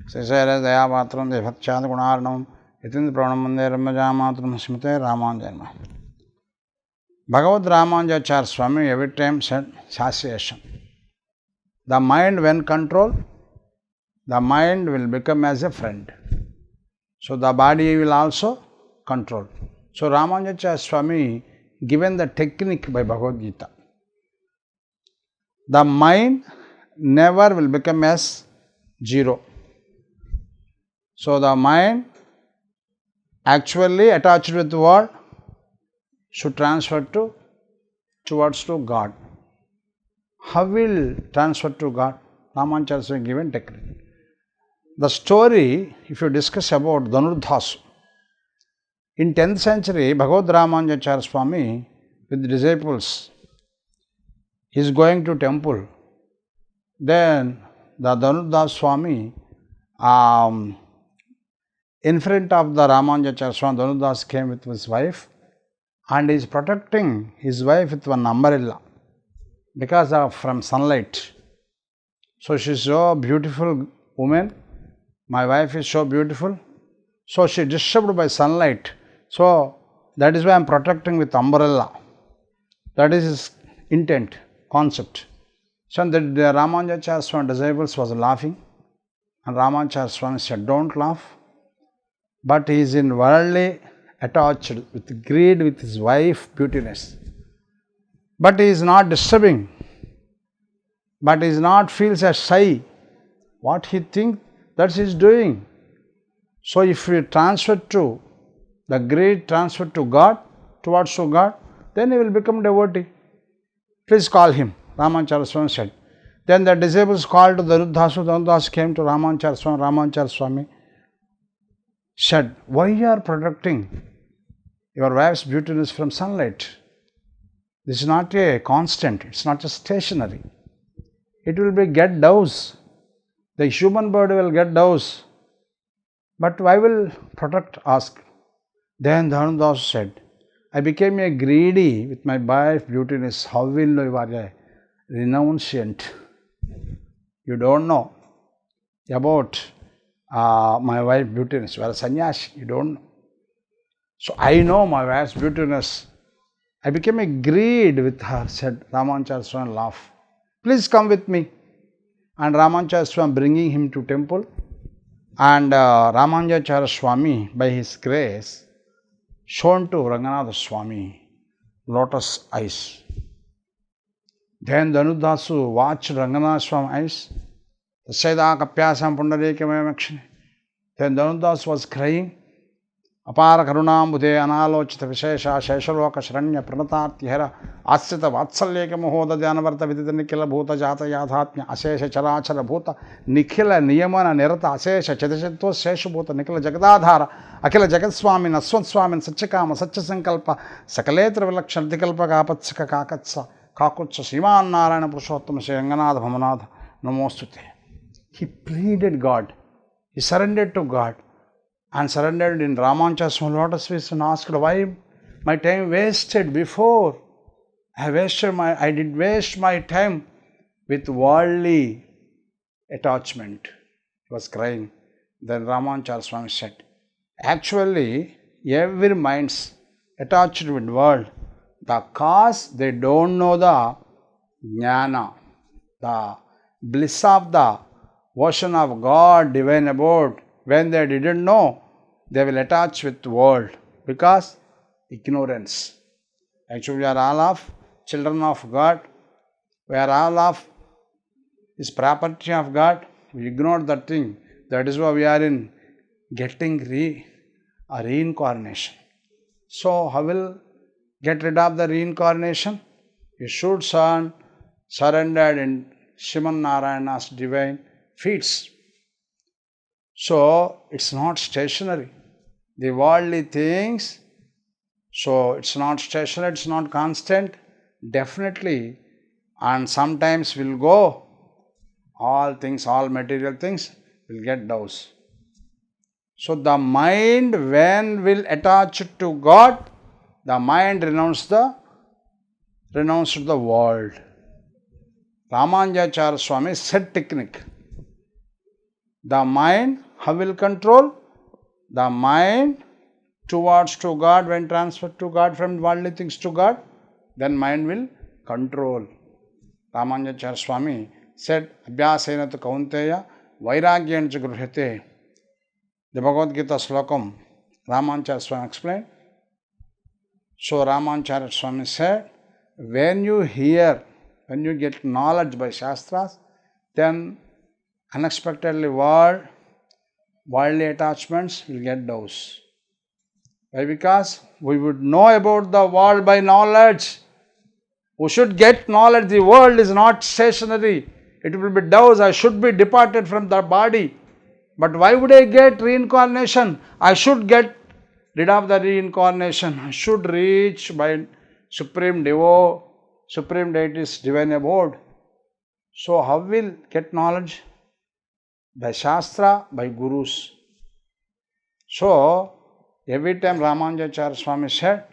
Sisera Dayapatram Devachad Gunarnam Itin Pranamande Ramajamatram Smite Ramanjanma. Bhagavad Ramanujacharya Swamy every time said satiation. The mind when controlled, the mind will become as a friend. So the body will also control. So Ramanujacharya Swamy given the technique by Bhagavad Gita. The mind never will become as zero. So the mind actually attached with the world should transfer towards God. How will transfer to God? Ramanuja Swamy given technique. The story, if you discuss about dhanurdasu, in 10th century, Bhagavad Ramanujacharya Swamy with disciples is going to temple. Then the dhanurdasu Swamy, in front of the Ramanujacharya Swamy, Dhanurdasu came with his wife and is protecting his wife with one umbrella because of from sunlight. So she is so beautiful woman. My wife is so beautiful. So she is disturbed by sunlight. So that is why I am protecting with umbrella. That is his intent, concept. So the Ramanujacharya Swamy disciples was laughing and Ramanujacharya Swamy said, don't laugh. But he is in worldly attached with greed with his wife beautiness. But he is not disturbing. But he is not feels as shy. What he thinks, that he is doing. So if we transfer to the greed, transfer to God, towards to God, then he will become devotee. Please call him, Ramanujacharya Swamy said. Then the disciples called to Dhanurdasu. Dhanurdasu came to Ramanujacharya Swamy. Ramanujacharya Swamy said, why you are protecting your wife's beautiness from sunlight? This is not a constant, it's not a stationary. It will be get douse. The human body will get douse. But why will protect? Ask. Then Dhanurdasu said, I became a greedy with my wife's beautiness. How will you are a renunciant? You don't know about my wife's beautiness. You are a sannyasi, you don't know. So I know my wife's beautiness. I became a greed with her, said Ramanujacharya Swamy laugh. Please come with me. And Ramanujacharya Swamy bringing him to temple. And Ramanujacharya Swamy by his grace shown to Ranganatha Swamy lotus eyes. Then Dhanurdasu watched Ranganatha Swamy eyes. Tasyaida kapyasam pundarikamayamakshini. Then Dhanurdasu was crying. Apara karunambudhe analochita vishesha sheshaloka shranya pranatartihara asrita vatsalyeka muhoda dhyanvarta vidita nikhila bhuta jata yadhatmya asesha charachara bhuta nikhila niyamana nirata asesha chadashatva shesha bhuta nikhila jagadadhara akila jagatswami naswant swami satchakama satchasankalpa sakaletra vilakshana dikalpa kapatsaka kakatsa kakutsa Sriman Narayana Purushottama Sri Ranganatha Bhamanatha Namostute. He pleaded God. He surrendered to God. And surrendered in Ramanuja Swamy lotus feet and asked, why my time wasted before? I did waste my time with worldly attachment. He was crying. Then Ramanuja Swamy said, actually, every mind's attached with world. The cause they don't know the jnana, the bliss of the ocean of God, divine abode. When they didn't know, they will attach with the world because ignorance. Actually, we are all of children of God. We are all of His property of God. We ignore that thing. That is why we are in getting reincarnation. So, how will get rid of the reincarnation? You should surrender in Sriman Narayana's divine feet. So, it's not stationary. The worldly things, so it's not stationary, it's not constant, definitely, and sometimes will go, all things, all material things will get douse. So, the mind when will attach to God, the mind renounced the world. Ramanujacharya Swamy said technique. The mind, how will control? The mind towards to God, when transferred to God from worldly things to God, then mind will control. Ramanujadarsanam Swamy said, Abhyasena tu kaunteya vairagyan cha gruhyate. The Bhagavad Gita slokam, Ramanujadarsanam Swamy explained. So Ramanujadarsanam Swamy said, when you hear, when you get knowledge by Shastras, then unexpectedly worldly attachments will get those. Why? Because we would know about the world by knowledge. We should get knowledge. The world is not stationary. It will be doves. I should be departed from the body. But why would I get reincarnation? I should get rid of the reincarnation. I should reach by Supreme Deity's divine abode. So how will get knowledge? By Shastra, by Gurus. So, every time Ramanujadarsanam Swamy said,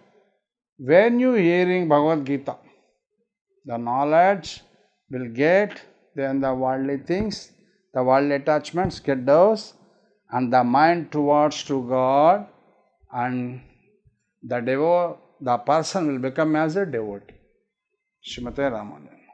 when you hearing Bhagavad Gita, the knowledge will get, then the worldly things, the worldly attachments get those, and the mind towards to God, and the person will become as a devotee. Srimate Ramanuja.